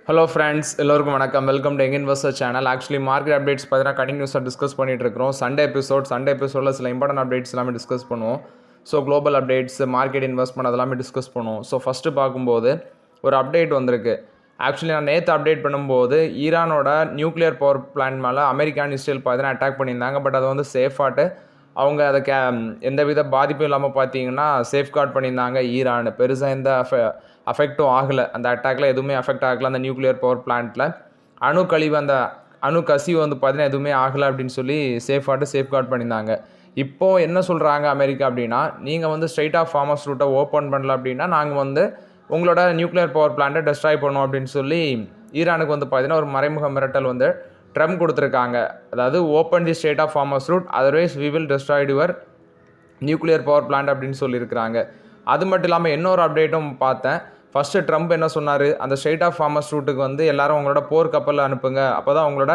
Hello friends, எல்லோருக்கும் வணக்கம். Welcome to young investor channel. Actually market updates பார்த்தீங்கன்னா கண்டினியூஸாக டிஸ்கஸ் பண்ணிட்டு இருக்கிறோம். சண்டே எபிசோடில் சில இம்பார்ட்டன்ட் அப்டேட்ஸ் எல்லாமே டிஸ்கஸ் பண்ணுவோம். So global updates, market investment அதெல்லாமே டிஸ்கஸ் பண்ணுவோம். ஸோ ஃபஸ்ட்டு பார்க்கும்போது ஒரு அப்டேட் வந்திருக்கு. ஆக்சுவலி நான் நேற்று அப்டேட் பண்ணும்போது ஈரானோட நியூக்ளியர் பவர் பிளான்ட் மேலே அமெரிக்கா இஸ்ரேல் பார்த்தீங்கன்னா அட்டாக் பண்ணியிருந்தாங்க. பட் அதை வந்து சேஃபாட்டு அவங்க அதை எந்தவித பாதிப்பும் இல்லாமல் பார்த்தீங்கன்னா சேஃப்கார்ட் பண்ணியிருந்தாங்க. ஈரான் பெருசாக எந்த அஃபெக்டும் ஆகலை. அந்த அட்டாக்ல எதுவுமே அஃபெக்ட் ஆகலை. அந்த நியூக்ளியர் பவர் பிளான்ட்டில் கழிவு அந்த கசிவு வந்து பார்த்தீங்கன்னா எதுவுமே ஆகலை அப்படின்னு சொல்லி சேஃப்கார்ட் பண்ணியிருந்தாங்க. இப்போது என்ன சொல்கிறாங்க அமெரிக்கா அப்படின்னா, நீங்கள் வந்து ஸ்ட்ரைட் ஆஃப் ஃபார்மஸ் ரூட்டை ஓப்பன் பண்ணல அப்படின்னா நாங்கள் வந்து உங்களோட நியூக்ளியர் பவர் பிளான்ட்டை டெஸ்ட்ராய் பண்ணுவோம் அப்படின்னு சொல்லி ஈரானுக்கு வந்து பார்த்தீங்கன்னா ஒரு மறைமுக மிரட்டல் வந்து ட்ரம்ப் கொடுத்துருக்காங்க. அதாவது open the strait of Hormuz route, otherwise we will destroyed your nuclear power plant அப்படின்னு சொல்லியிருக்கிறாங்க. அது மட்டும் இல்லாமல் இன்னொரு அப்டேட்டும் பார்த்தேன். ஃபஸ்ட்டு ட்ரம்ப் என்ன சொன்னார், அந்த ஸ்ட்ரைட் ஆஃப் ஃபார்மஸ் ரூட்டுக்கு வந்து எல்லாரும் உங்களோட போர் கப்பலில் அனுப்புங்க, அப்போ தான் உங்களோட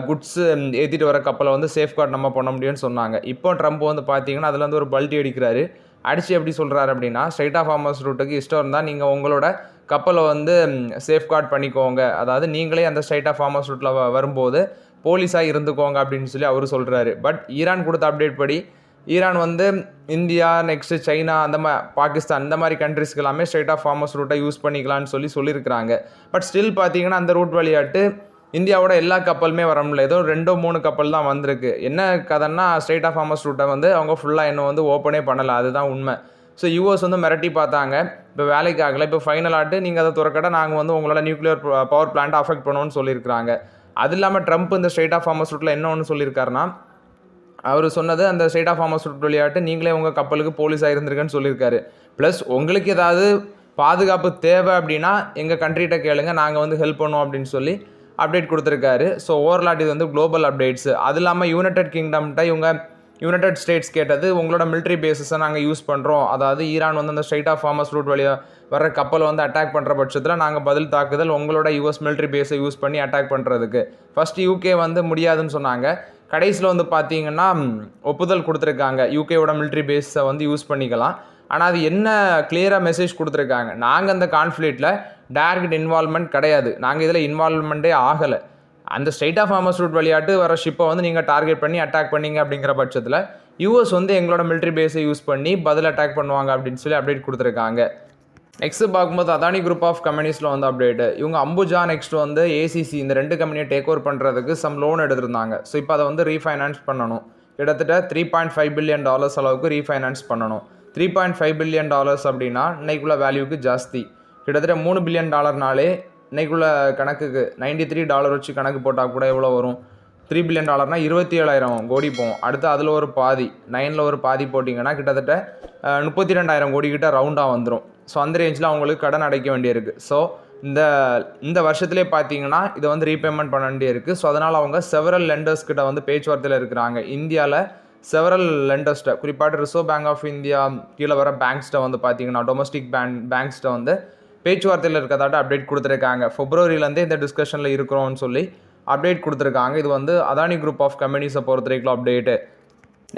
குட்ஸு ஏற்றிட்டு வர கப்பலை வந்து சேஃப்கார்ட் நம்ம பண்ண முடியும்னு சொன்னாங்க. இப்போ ட்ரம்ப் வந்து பார்த்தீங்கன்னா அதில் வந்து ஒரு பல்ட்டி அடிக்கிறாரு. அடித்து எப்படி சொல்கிறாரு அப்படின்னா, ஸ்ட்ரைட் ஆஃப் ஃபார்மஸ் ரூட்டுக்கு இஷ்டம் இருந்தால் நீங்கள் உங்களோட கப்பலை வந்து சேஃப்கார்ட் பண்ணிக்கோங்க, அதாவது நீங்களே அந்த ஸ்ட்ரைட் ஆஃப் ஃபார்மஸ் ரூட்டில் வரும்போது போலீஸாக இருந்துக்கோங்க அப்படின்னு சொல்லி அவர் சொல்கிறாரு. பட் ஈரான் கொடுத்த அப்டேட் படி ஈரான் வந்து இந்தியா, நெக்ஸ்ட்டு சைனா, பாகிஸ்தான் இந்த மாதிரி கண்ட்ரிஸ்க்கு எல்லாமே ஸ்ட்ரைட் ஆஃப் ஃபார்மஸ் ரூட்டை யூஸ் பண்ணிக்கலான்னு சொல்லியிருக்கிறாங்க. பட் ஸ்டில் பார்த்தீங்கன்னா அந்த ரூட் வழியாட்டு இந்தியாவோட எல்லா கப்பலுமே வர முடியல. ஏதோ 2-3 கப்பல் தான் வந்திருக்கு. என்ன கதைன்னா ஸ்ட்ரைட் ஆஃப் ஃபார்மஸ் ரூட்டை வந்து அவங்க ஃபுல்லாக இன்னும் வந்து ஓப்பனே பண்ணலை, அதுதான் உண்மை. ஸோ யூஎஸ் வந்து மிரட்டி பார்த்தாங்க, இப்போ வேலைக்கு ஆகலை. இப்போ ஃபைனலாட்டு நீங்கள் அதை துறக்கட்ட நாங்கள் வந்து உங்களோட நியூக்ளியர் பவர் பிளான்ட்டை அஃபெக்ட் பண்ணுவோன்னு சொல்லியிருக்கிறாங்க. அது இல்லாமல் ட்ரம்ப் இந்த ஸ்ட்ரைட் ஆஃப் ஃபார்மஸ் ரூட்டில் என்ன ஒன்று சொல்லியிருக்காருன்னா, அவர் சொன்னது அந்த ஸ்ட்ரைட் ஆஃப் ஃபார்மஸ் ரூட் விளையாட்டு நீங்களே உங்கள் கப்பலுக்கு போலீஸாக இருந்திருக்குன்னு சொல்லியிருக்காரு. ப்ளஸ் உங்களுக்கு ஏதாவது பாதுகாப்பு தேவை அப்படின்னா எங்கள் கண்ட்ரிகிட்ட கேளுங்க, நாங்கள் வந்து ஹெல்ப் பண்ணுவோம் அப்படின்னு சொல்லி அப்டேட் கொடுத்துருக்காரு. ஸோ ஓவர்லாட் இது வந்து குளோபல் அப்டேட்ஸு. அது இல்லாமல் யுனைடெட் கிங்டம்கிட்ட இவங்க யுனைடெட் ஸ்டேட்ஸ் கேட்டது, உங்களோட மிலிட்ரி பேஸஸை நாங்கள் யூஸ் பண்ணுறோம், அதாவது ஈரான் வந்து அந்த ஸ்ட்ரைட் ஆஃப் ஃபார்மஸ் ரூட் வழியாக வர கப்பலை வந்து அட்டாக் பண்ணுற பட்சத்தில் நாங்கள் பதில் தாக்குதல் உங்களோட யூஎஸ் மிலிட்ரி பேஸை யூஸ் பண்ணி அட்டாக் பண்ணுறதுக்கு. ஃபஸ்ட்டு யூகே வந்து முடியாதுன்னு சொன்னாங்க. கடைசியில் வந்து பார்த்தீங்கன்னா ஒப்புதல் கொடுத்துருக்காங்க, யூகேவோட மிலிட்ரி பேஸை வந்து யூஸ் பண்ணிக்கலாம். ஆனால் அது என்ன கிளியராக மெசேஜ் கொடுத்துருக்காங்க, நாங்கள் அந்த கான்ஃப்ளிக்ட்டில் டைரக்ட் இன்வால்வ்மெண்ட் கிடையாது, நாங்கள் இதில் இன்வால்வ்மெண்ட்டே ஆகலை. அந்த ஸ்ட்ரைட் ஆஃப் ஃபார்மஸ் ரூட் விளையாட்டு வர ஷிப்பை வந்து நீங்கள் டார்கெட் பண்ணி அட்டாக் பண்ணிங்க அப்படிங்கிற பட்சத்தில் யூஎஸ் வந்து எங்களோட மிலிட்ரி பேஸை யூஸ் பண்ணி பதில் அட்டாக் பண்ணுவாங்க அப்படின்னு சொல்லி அப்டேட் கொடுத்துருக்காங்க. நெக்ஸ்ட்டு பார்க்கும்போது அதானி குரூப் ஆஃப் கம்பெனிஸில் வந்து அப்டேட்டு, இவங்க அம்புஜா நெக்ஸ்ட் வந்து ஏசிசி இந்த 2 கம்பெனியை டேக் ஓவர் பண்ணுறதுக்கு சம் லோன் எடுத்திருந்தாங்க. ஸோ இப்போ அதை வந்து ரீஃபைனான்ஸ் பண்ணணும். கிட்டத்தட்ட $3.5 பில்லியன் அளவுக்கு ரீஃபைனான்ஸ் பண்ணணும். $3.5 பில்லியன் அப்படின்னா இன்னைக்குள்ள வேல்யூக்கு ஜாஸ்தி. கிட்டத்தட்ட $3 பில்லியன் இன்னைக்குள்ள கணக்குக்கு $93 வச்சு கணக்கு போட்டால் கூட எவ்வளோ வரும்? $3 பில்லியன் 27,000 கோடி போகும். அடுத்து அதில் ஒரு பாதி 9ல் ஒரு பாதி போட்டிங்கன்னா கிட்டத்தட்ட 32,000 கோடி கிட்ட ரவுண்டாக வந்துடும். ஸோ அந்த ரேஞ்சில் அவங்களுக்கு கடன் அடைக்க வேண்டியிருக்கு. ஸோ இந்த வருஷத்துலேயே பார்த்தீங்கன்னா இதை வந்து ரீபேமெண்ட் பண்ண வேண்டியிருக்கு. ஸோ அதனால் அவங்க செவரல் லெண்டர்ஸ் கிட்ட வந்து பேச்சுவார்த்தையில் இருக்கிறாங்க. இந்தியாவில் செவரல் லெண்டர்ஸ்ட்டை, குறிப்பாக ரிசர்வ் பேங்க் ஆஃப் இந்தியா கீழே வர பேங்க்ஸ்ட்டை வந்து பார்த்தீங்கன்னா டொமஸ்டிக் பேங்க்ஸ்ட்டை வந்து பேச்சுவார்த்தையில் இருக்கிறதாட்ட அப்டேட் கொடுத்துருக்காங்க. பிப்ரவரியிலேருந்தே இந்த டிஸ்கஷனில் இருக்கிறோம்னு சொல்லி அப்டேட் கொடுத்துருக்காங்க. இது வந்து அதானி குரூப் ஆஃப் கம்பெனிஸை பொறுத்த வரைக்கும் அப்டேட்டு.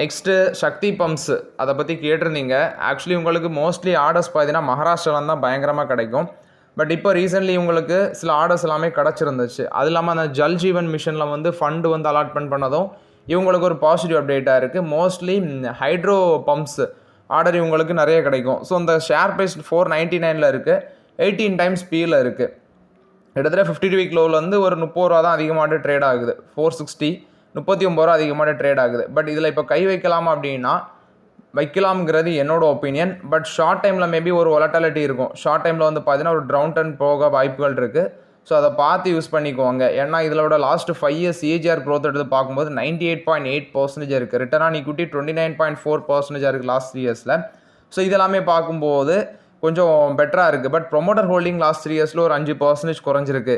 நெக்ஸ்ட்டு சக்தி பம்ப்ஸ், அதை பற்றி கேட்டிருந்தீங்க. ஆக்சுவலி உங்களுக்கு மோஸ்ட்லி ஆர்டர்ஸ் பார்த்தீங்கன்னா மகாராஷ்டிராவில் தான் பயங்கரமாக கிடைக்கும். பட் இப்போ ரீசெண்ட்லி உங்களுக்கு சில ஆர்டர்ஸ் எல்லாமே கிடச்சிருந்துச்சு. அது இல்லாமல் அந்த ஜல் ஜீவன் மிஷனில் வந்து ஃபண்டு வந்து அலாட்மெண்ட் பண்ணதும் இவங்களுக்கு ஒரு பாசிட்டிவ் அப்டேட்டாக இருக்குது. மோஸ்ட்லி ஹைட்ரோ பம்ப்ஸ் ஆர்டர் இவங்களுக்கு நிறைய கிடைக்கும். ஸோ இந்த ஷேர் ப்ரைஸ் 499 இருக்குது, 18 times P-ல இருக்குது. கிட்டத்தட்ட 52 வீக் லோவில் வந்து ஒரு 30 ரூபா தான் அதிகமாக ட்ரேட் ஆகுது. 460 39 ரூபா அதிகமாக ட்ரேட் ஆகுது. பட் இதில் இப்போ கை வைக்கலாமா அப்படின்னா வைக்கலாம்ங்கிறது என்னோட ஒப்பீனியன். பட் ஷார்ட் டைமில் மேபி ஒரு வொலட்டாலிட்டி இருக்கும். ஷார்ட் டைமில் வந்து பார்த்தீங்கன்னா ஒரு டவுன் டர்ன் போக வாய்ப்புகள் இருக்குது. ஸோ அதை பார்த்து யூஸ் பண்ணிக்குவாங்க. ஏன்னா இதோட லாஸ்ட் 5 years ஏஜிஆர் க்ரோத் எடுத்து பார்க்கும்போது 98.8% இருக்குது. ரிட்டர்ன் ஆன் ஈக்விட்டி 29.4% இருக்குது லாஸ்ட் 3 yearsல. ஸோ இதெல்லாமே பார்க்கும்போது கொஞ்சம் பெட்டராக இருக்குது. பட் ப்ரொமோட்டர் ஹோல்டிங் லாஸ்ட் 3 yearsல ஒரு 5% குறைஞ்சிருக்கு.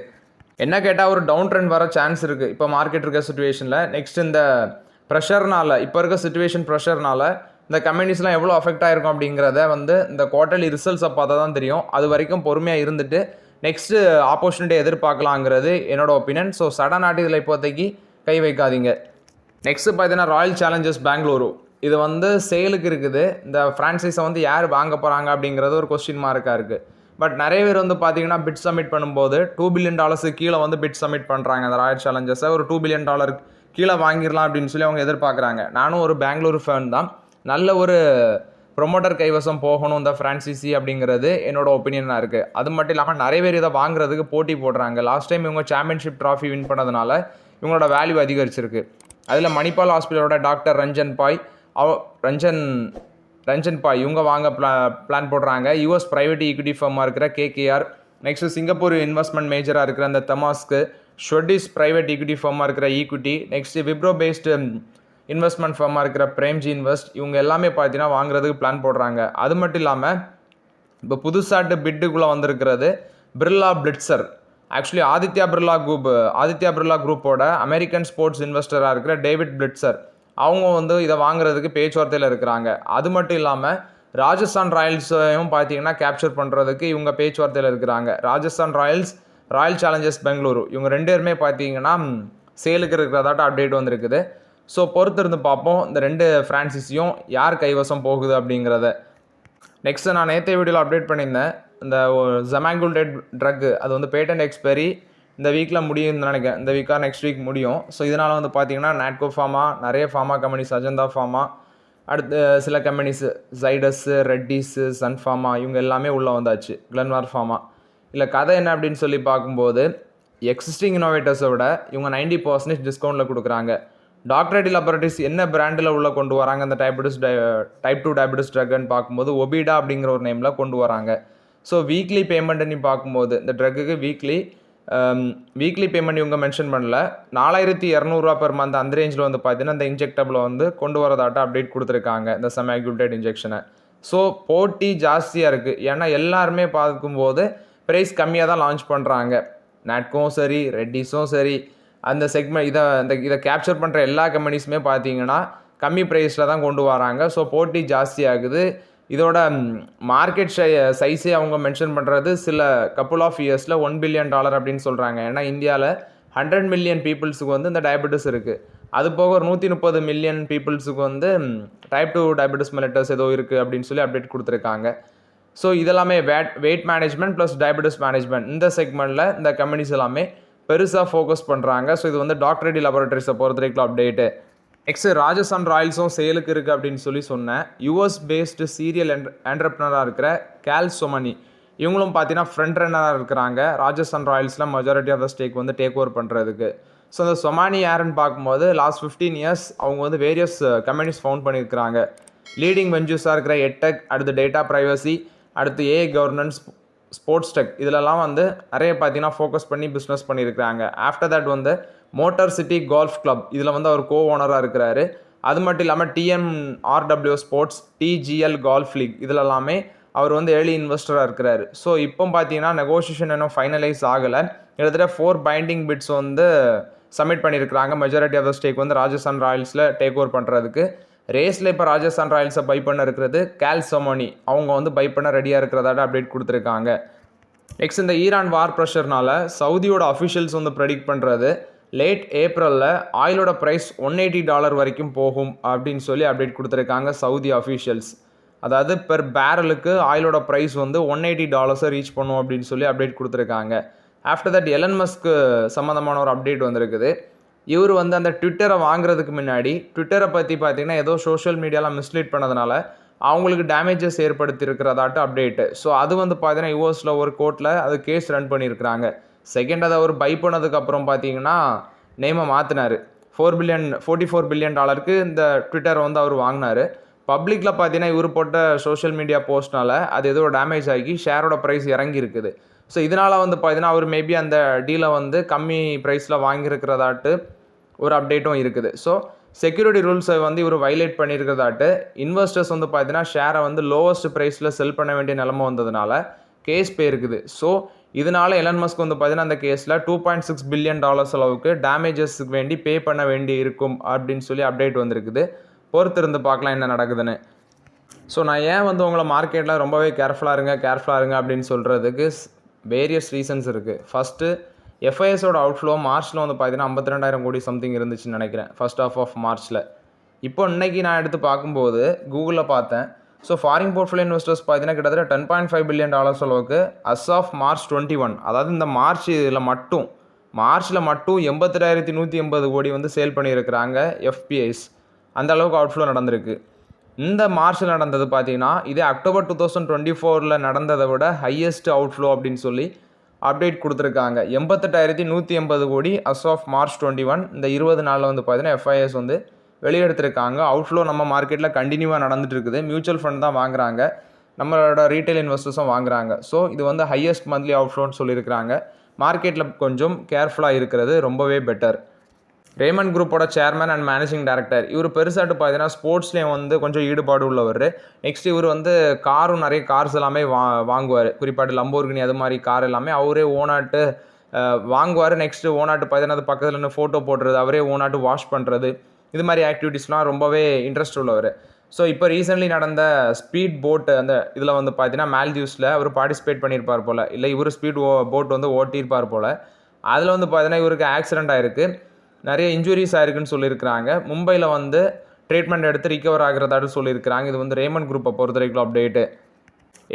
என்ன கேட்டால் ஒரு டவுன் ட்ரெண்ட் வர சான்ஸ் இருக்குது இப்போ மார்க்கெட் இருக்க சுச்சுவேஷனில். நெக்ஸ்ட் இந்த ப்ரெஷர்னால், இப்போ இருக்க சுச்சுவேஷன் ப்ரெஷர்னால் இந்த கம்பெனிஸ்லாம் எவ்வளோ அஃபெக்ட் ஆகிருக்கும் அப்படிங்கிறத வந்து இந்த குவார்ட்டர்லி ரிசல்ட்ஸை பார்த்தா தான் தெரியும். அது வரைக்கும் பொறுமையாக இருந்துட்டு நெக்ஸ்ட்டு ஆப்பர்ச்சுனிட்டி எதிர்பார்க்கலாங்கிறது என்னோட ஒப்பீனியன். ஸோ சடனாக இதில் இப்போதைக்கு கை வைக்காதீங்க. நெக்ஸ்ட்டு பார்த்தீங்கன்னா ராயல் சேலஞ்சர்ஸ் பெங்களூரு, இது வந்து சேலுக்கு இருக்குது. இந்த ஃப்ரான்ச்சைஸை வந்து யார் வாங்க போகிறாங்க அப்படிங்கிறது ஒரு கொஸ்டின் மார்க்காக இருக்குது. பட் நிறைய பேர் வந்து பார்த்தீங்கன்னா பிட் சப்மிட் பண்ணும்போது $2 பில்லியன் கீழே வந்து பிட் சப்மிட் பண்ணுறாங்க. அந்த ராயல் சேலஞ்சர்ஸை ஒரு $2 பில்லியன் கீழே வாங்கிடலாம் அப்படின்னு சொல்லி அவங்க எதிர்பார்க்குறாங்க. நானும் ஒரு பெங்களூரு ஃபேன் தான். நல்ல ஒரு ப்ரொமோட்டர் கைவசம் போகணும் இந்த ஃப்ரான்சிசி அப்படிங்கிறது என்னோட ஒப்பீனியனாக இருக்குது. அது மட்டும் இல்லாமல் நிறைய பேர் இதை வாங்குறதுக்கு போட்டி போடுறாங்க. லாஸ்ட் டைம் இவங்க சாம்பியன்ஷிப் ட்ராஃபி வின் பண்ணதுனால இவங்களோட வேல்யூ அதிகரிச்சிருக்கு. அதில் மணிபால் ஹாஸ்பிட்டலோட டாக்டர் ரஞ்சன் பாய் இவங்க வாங்க பிளான் போடுறாங்க. யூஎஸ் ப்ரைவேட் ஈக்விட்டி ஃபர்மாக இருக்கிற KKR, நெக்ஸ்ட்டு சிங்கப்பூர் இன்வெஸ்ட்மெண்ட் மேஜராக இருக்கிற அந்த தமாஸ்க்கு, ஷொட்டிஸ் ப்ரைவேட் ஈக்விட்டி ஃபர்மாக இருக்கிற equity, next Wipro based investment ஃபர்மாக இருக்கிற பிரேம்ஜி இன்வெஸ்ட், இவங்க எல்லாமே பார்த்தீங்கன்னா வாங்குறதுக்கு பிளான் போடுறாங்க. அது மட்டும் இல்லாமல் இப்போ புதுசாட்டு பிட்டுக்குள்ளே வந்திருக்கிறது பிர்லா பிளிட்சர். ஆக்சுவலி ஆதித்யா பிர்லா குரூப்போட அமெரிக்கன் ஸ்போர்ட்ஸ் இன்வெஸ்டராக இருக்கிற டேவிட் பிளிட்சர் அவங்க வந்து இதை வாங்குறதுக்கு பேச்சுவார்த்தையில் இருக்கிறாங்க. அது மட்டும் இல்லாமல் ராஜஸ்தான் ராயல்ஸையும் பார்த்தீங்கன்னா கேப்சர் பண்ணுறதுக்கு இவங்க பேச்சுவார்த்தையில் இருக்கிறாங்க. ராஜஸ்தான் ராயல் சேலஞ்சர்ஸ் பெங்களூரு இவங்க 2 பேருமே பார்த்தீங்கன்னா சேலுக்கு இருக்கிறதாட்ட அப்டேட் வந்திருக்குது. ஸோ பொறுத்திருந்து பார்ப்போம் இந்த 2 ஃப்ரான்சிஸையும் யார் கைவசம் போகுது அப்படிங்கிறத. நெக்ஸ்ட்டு நான் நேற்றைய வீடியோவில் அப்டேட் பண்ணியிருந்தேன். இந்த ஜெமாங்குல்டேட் ட்ரக்கு அது வந்து பேட்டன்ட் எக்ஸ்பைரி இந்த வீக்கில் முடியும்னு நினைக்கிறேன். இந்த வீக்காக நெக்ஸ்ட் வீக் முடியும். ஸோ இதனால் வந்து பார்த்தீங்கன்னா நாட்கோ ஃபார்மா, நிறைய ஃபார்மா கம்பெனிஸ், அஜந்தா ஃபார்மா, அடுத்து சில கம்பெனிஸு ஜைடஸ்ஸு, ரெட்டிஸு, சன் ஃபார்மா இவங்க எல்லாமே உள்ளே வந்தாச்சு. கிளன்மார்க் ஃபார்மா இல்லை கதை என்ன அப்படின்னு சொல்லி பார்க்கும்போது எக்ஸிஸ்டிங் இனோவேட்டர்ஸை விட இவங்க 90% டிஸ்கவுண்ட்டில் கொடுக்குறாங்க. டாக்டர் ரெட்டி லேபரேட்டரிஸ் என்ன பிராண்டில் உள்ளே கொண்டு வராங்க அந்த டைப் 2 டயபெட்டிஸ் ட்ரக்குன்னு பார்க்கும்போது ஒபிடா அப்படிங்கிற ஒரு நேமில் கொண்டு வராங்க. ஸோ வீக்லி பேமெண்ட்டுன்னு பார்க்கும்போது இந்த ட்ரக்குக்கு வீக்லி பேமெண்ட் இவங்க மென்ஷன் பண்ணல. $4200 பெர் மந்த் அந்த ரேஞ்சில் வந்து பார்த்தீங்கன்னா இந்த இன்ஜெக்டபிளை வந்து கொண்டு வரதாட்ட அப்டேட் கொடுத்துருக்காங்க இந்த செமாக்யூல்டேட் இன்ஜெக்ஷனை. ஸோ போட்டி ஜாஸ்தியாக இருக்குது. ஏன்னா எல்லாருமே பார்க்கும்போது ப்ரைஸ் கம்மியாக தான் லான்ச் பண்ணுறாங்க. நாட்கோவும் சரி, ரெட்டிஸும் சரி, அந்த செக்மெண்ட் இதை கேப்சர் பண்ணுற எல்லா கம்பெனிஸுமே பார்த்தீங்கன்னா கம்மி ப்ரைஸில் தான் கொண்டு வராங்க. ஸோ போட்டி ஜாஸ்தியாகுது. இதோட மார்க்கெட் சைஸே அவங்க மென்ஷன் பண்ணுறது சில கப்புள் ஆஃப் இயர்ஸில் $1 பில்லியன் அப்படின்னு சொல்கிறாங்க. ஏன்னா இந்தியாவில் 100 மில்லியன் பீப்புள்ஸுக்கு வந்து இந்த டயபெட்டிஸ் இருக்குது. அது போக ஒரு 130 மில்லியன் பீப்புள்ஸுக்கு வந்து டைப் 2 டயபெட்டிஸ் மெலிட்டஸ் ஏதோ இருக்குது அப்படின்னு சொல்லி அப்டேட் கொடுத்துருக்காங்க. ஸோ இதெல்லாமே wait management plus diabetes management இந்த செக்மெண்ட்டில் இந்த கம்பெனிஸ் எல்லாமே பெருசாக ஃபோக்கஸ் பண்ணுறாங்க. ஸோ இது வந்து டாக்டர் ரெட்டி லேபரேட்டரிஸை பொறுத்த வரைக்கும் அப்டேட்டு. நெக்ஸ்ட் ராஜஸ்தான் ராயல்ஸும் சேலுக்கு இருக்குது அப்படின்னு சொல்லி சொன்னேன். யூஎஸ் பேஸ்டு சீரியல் என்டர்ப்ரனராக இருக்கிற கேல் சொமனி இவங்களும் பார்த்தீங்கன்னா ஃப்ரண்ட் ரன்னராக இருக்கிறாங்க ராஜஸ்தான் ராயல்ஸில் மெஜாரிட்டி ஆஃப் த ஸ்டேக் வந்து டேக் ஓவர் பண்ணுறதுக்கு. ஸோ அந்த சொமானி யாருன்னு பார்க்கும்போது லாஸ்ட் 15 இயர்ஸ் அவங்க வந்து வேரியஸ் கம்பெனிஸ் ஃபவுண்ட் பண்ணியிருக்கிறாங்க. லீடிங் வெஞ்சர்ஸாக இருக்கிற எட்டெக், அடுத்து டேட்டா ப்ரைவசி, அடுத்து ஏஐ கவர்னன்ஸ், ஸ்போர்ட்ஸ் டெக் இதிலெல்லாம் வந்து நிறைய பார்த்தீங்கன்னா ஃபோக்கஸ் பண்ணி பிஸ்னஸ் பண்ணியிருக்கிறாங்க. ஆஃப்டர் தட் வந்து மோட்டார் சிட்டி கோல்ஃப் கிளப் இதில் வந்து அவர் ஓனராக இருக்கிறாரு. அது மட்டும் இல்லாமல் TMRW sports, TGL golf league இதில் எல்லாமே அவர் வந்து ஏர்லி இன்வெஸ்டராக இருக்கிறாரு. ஸோ இப்போ பார்த்தீங்கன்னா நெகோசியேஷன் இன்னும் ஃபைனலைஸ் ஆகலை. கிட்டத்தட்ட 4 பைண்டிங் பிட்ஸ் வந்து சப்மிட் பண்ணியிருக்கிறாங்க. மெஜாரிட்டி ஆஃப் த ஸ்டேக் வந்து ராஜஸ்தான் ராயல்ஸில் டேக் ஓவர் பண்ணுறதுக்கு. ரேஸில் இப்போ ராஜஸ்தான் ராயல்ஸை பை பண்ண இருக்கிறது கேல் சொமோனி அவங்க வந்து பை பண்ண ரெடியாக இருக்கிறதாட்ட அப்டேட் கொடுத்துருக்காங்க. நெக்ஸ்ட் இந்த ஈரான் வார் ப்ரெஷர்னால சவுதியோட அஃபிஷியல்ஸ் வந்து ப்ரெடிக்ட் பண்ணுறது லேட் ஏப்ரலில் ஆயிலோட ப்ரைஸ் $180 வரைக்கும் போகும் அப்படின்னு சொல்லி அப்டேட் கொடுத்துருக்காங்க சவுதி அஃபிஷியல்ஸ். அதாவது பெர் பேரலுக்கு ஆயிலோட ப்ரைஸ் வந்து $180 ரீச் பண்ணும் அப்படின்னு சொல்லி அப்டேட் கொடுத்துருக்காங்க. ஆஃப்டர் தட் எலன் மஸ்க்கு சம்மந்தமான ஒரு அப்டேட் வந்திருக்குது. இவர் வந்து அந்த ட்விட்டரை வாங்குறதுக்கு முன்னாடி ட்விட்டரை பற்றி பார்த்தீங்கன்னா ஏதோ சோஷியல் மீடியாவில் மிஸ்லீட் பண்ணதுனால அவங்களுக்கு டேமேஜஸ் ஏற்படுத்தியிருக்கிறதாட்டு அப்டேட்டு. ஸோ அது வந்து பார்த்தீங்கன்னா யூஎஸில் ஒரு கோர்ட்டில் அது கேஸ் ரன் பண்ணியிருக்கிறாங்க. செகண்ட் அதை அவர் பை பண்ணதுக்கப்புறம் பார்த்தீங்கன்னா நேமை மாற்றினார். $44 பில்லியன் இந்த ட்விட்டரை வந்து அவர் வாங்கினார். பப்ளிக்கில் பார்த்தீங்கன்னா இவர் போட்ட சோஷியல் மீடியா போஸ்ட்னால அது ஏதோ டேமேஜ் ஆகி ஷேரோட ப்ரைஸ் இறங்கி இருக்குது. ஸோ இதனால் வந்து பார்த்தீங்கன்னா அவர் மேபி அந்த டீலை வந்து கம்மி ப்ரைஸில் வாங்கியிருக்கிறதாட்டு ஒரு அப்டேட்டும் இருக்குது. ஸோ செக்யூரிட்டி ரூல்ஸை வந்து இவர் வைலேட் பண்ணியிருக்கிறதாட்டு இன்வெஸ்டர்ஸ் வந்து பார்த்தீங்கன்னா ஷேரை வந்து லோவஸ்ட் ப்ரைஸில் செல் பண்ண வேண்டிய நிலைமை வந்ததுனால கேஸ் போயிருக்குது. ஸோ இதனால எலன் மஸ்க் வந்து பார்த்தீங்கன்னா அந்த கேஸில் $2.6 பில்லியன் அளவுக்கு டேமேஜஸ்க்கு வேண்டி பே பண்ண வேண்டி இருக்கும் அப்படின்னு சொல்லி அப்டேட் வந்திருக்குது. பொறுத்திருந்து பார்க்கலாம் என்ன நடக்குதுன்னு. ஸோ நான் ஏன் வந்து உங்களை மார்க்கெட்டில் ரொம்பவே கேர்ஃபுல்லாக இருங்க அப்படின்னு சொல்கிறதுக்கு வேரியஸ் ரீசன்ஸ் இருக்குது. ஃபஸ்ட்டு எஃப்ஐஎஸோட அவுட்ஃப்ளோ மார்ச்சில் வந்து பார்த்தீங்கன்னா 52,000 கோடி சம்திங் இருந்துச்சுன்னு நினைக்கிறேன் ஃபர்ஸ்ட் ஆஃப் மார்ச்சில். இப்போ இன்றைக்கி நான் எடுத்து பார்க்கும்போது கூகுளில் பார்த்தேன் ஸோ ஃபாரின் போர்ட்ஃபோலியோ இன்வெஸ்டர்ஸ் பார்த்தீங்கன்னா கிட்டத்தட்ட $10.5 பில்லியன் அளவுக்கு அஸ் ஆஃப் March 21, அதாவது இந்த மார்ச்சில் மட்டும் 88,180 கோடி வந்து சேல் பண்ணியிருக்கிறாங்க FPIs. அந்த அளவுக்கு அவுட்ஃப்ளோ நடந்திருக்கு. இந்த மார்ச்சில் நடந்தது பார்த்தீங்கன்னா இதே October 2024 நடந்ததை விட ஹையஸ்ட் அவுட்ஃப்ளோ அப்படின்னு சொல்லி அப்டேட் கொடுத்துருக்காங்க. 88,180 கோடி அஸ் ஆஃப் March 21. இந்த 20 நாளில் வந்து பார்த்தீங்கன்னா FIS வந்து வெளியெடுத்திருக்காங்க. அவுட்ஃப்ளோ நம்ம மார்க்கெட்டில் கண்டினியூவாக நடந்துட்டு இருக்குது. மியூச்சுவல் ஃபண்ட் தான் வாங்குறாங்க, நம்மளோட ரீட்டைல் இன்வெஸ்டர்ஸும் வாங்குறாங்க. ஸோ இது வந்து ஹையஸ்ட் மந்த்லி அவுட்ஃப்ளோன்னு சொல்லியிருக்கிறாங்க. மார்க்கெட்டில் கொஞ்சம் கேர்ஃபுல்லாக இருக்கிறது ரொம்பவே பெட்டர். ரேமண்ட் குரூப்போட சேர்மன் அண்ட் மேனேஜிங் டைரக்டர் இவர் பெருசாட்டு பார்த்தீங்கன்னா ஸ்போர்ட்ஸ்லேயும் வந்து கொஞ்சம் ஈடுபாடு உள்ளவர். நெக்ஸ்ட் இவர் வந்து நிறைய கார்ஸ் எல்லாமே வாங்குவார். குறிப்பாட்டு லம்போர்கினி அது மாதிரி கார் எல்லாமே அவரே ஓனாட்டு வாங்குவார். நெக்ஸ்ட்டு ஓனாட்டு பார்த்தீங்கன்னா அது பக்கத்தில் நின்று ஃபோட்டோ போடுறது, அவரே ஓனாட்டு வாஷ் பண்ணுறது, இது மாதிரி ஆக்டிவிட்டீஸ்லாம் ரொம்பவே இன்ட்ரெஸ்ட் உள்ளவர். ஸோ இப்போ ரீசெண்ட்லி நடந்த ஸ்பீட் போட் அந்த இதில் வந்து பார்த்தீங்கன்னா மால்தீவ்ஸில் அவர் பார்ட்டிசிபேட் பண்ணியிருப்பார் போல், இல்லை இவர் ஸ்பீட் போட் வந்து ஓட்டியிருப்பார் போல். அதில் வந்து பார்த்தீங்கன்னா இவருக்கு ஆக்சிடெண்ட் ஆகிருக்கு, நிறைய இன்ஜுரிஸ் ஆயிருக்குன்னு சொல்லியிருக்கிறாங்க. மும்பையில் வந்து ட்ரீட்மெண்ட் எடுத்து ரிகவர் ஆகிறதாட்டு சொல்லியிருக்கிறாங்க. இது வந்து ரேமண்ட் குரூப்பை பொறுத்த வரைக்கும் update.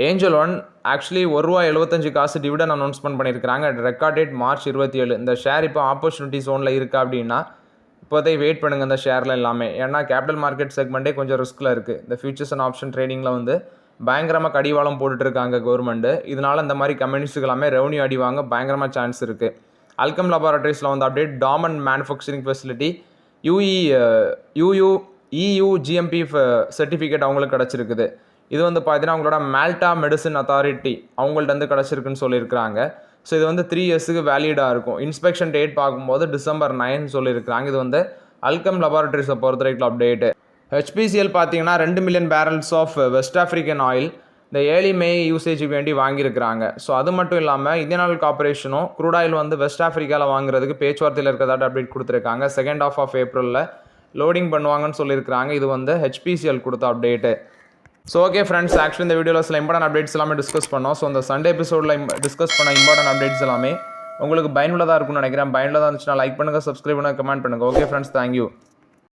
Angel One actually $1.75 dividend announcement பண்ணியிருக்கிறாங்க. Record date March 27. இந்த ஷேர் இப்போ ஆப்பர்ச்சுனிட்டி ஜோனில் இருக்கா அப்படின்னா இப்போதை வெயிட் பண்ணுங்கள் இந்த ஷேரில் எல்லாமே. ஏன்னா கேபிட்டல் மார்க்கெட் செக்மெண்ட்டே கொஞ்சம் ரிஸ்கில் இருக்குது. இந்த ஃபியூச்சர்ஸ் அண்ட் ஆப்ஷன் ட்ரேடிங்கில் வந்து பயங்கரமாக கடிவாளம் போட்டுட்ருக்காங்க கவர்மெண்ட்டு. இதனால் இந்த மாதிரி கம்பெனிஸுக்கு எல்லாமே ரெவன்யூ அடிவாங்க பயங்கரமாக சான்ஸ் இருக்குது. அல்கம் லேபார்ட்டரிஸில் வந்து update Daman manufacturing facility EU GMP certificate அவங்களுக்கு கிடச்சிருக்குது. இது வந்து பார்த்தீங்கன்னா அவங்களோட மால்டா மெடிசின் அத்தாரிட்டி அவங்கள்ட்ட வந்து கிடச்சிருக்குன்னு சொல்லியிருக்கிறாங்க. ஸோ இது வந்து 3 இயர்ஸுக்கு வேலிடாக இருக்கும். இன்ஸ்பெக்ஷன் டேட் பார்க்கும்போது December 9 சொல்லியிருக்கிறாங்க. இது வந்து அல்கம் லேபார்ட்டரிஸை பொறுத்த வரைக்கும் அப்டேட்டு. HPCL பார்த்தீங்கன்னா 2 million barrels of West African oil இந்த ஏர்லி மே யூசேஜுக்கு வேண்டி வாங்கியிருக்கிறாங்க. ஸோ அது மட்டும் இல்லாமல் இந்தியன் ஆயில் கார்பரேஷனும் க்ரூட் ஆயில் வந்து வெஸ்ட் ஆஃப்ரிக்காவில் வாங்குறதுக்கு பேச்சுவார்த்தையில் இருக்கிறதாட்டு அப்டேட் கொடுத்துருக்காங்க. 2nd half of April loading பண்ணுவாங்கன்னு சொல்லியிருக்கிறாங்க. இது வந்து HPCL கொடுத்த update. So okay friends, actually இந்த வீடியோவில் சில இம்பார்ட்டன்ட் அப்டேட்ஸ் எல்லாமே டிஸ்கஸ் பண்ணோம். ஸோ இந்த சண்டே எபிசோடில் டிஸ்கஸ் பண்ண இம்பார்ட்டன்ட் அப்டேட்ஸ் எல்லாமே உங்களுக்கு பயனுள்ளதாக இருக்கும்னு நினைக்கிறேன். பயனுள்ளதாக இருந்துச்சுன்னா லைக் பண்ணுங்கள், சப்ஸ்கிரைப் பண்ணுங்கள், கமெண்ட் பண்ணுங்கள். Okay friends, thank you.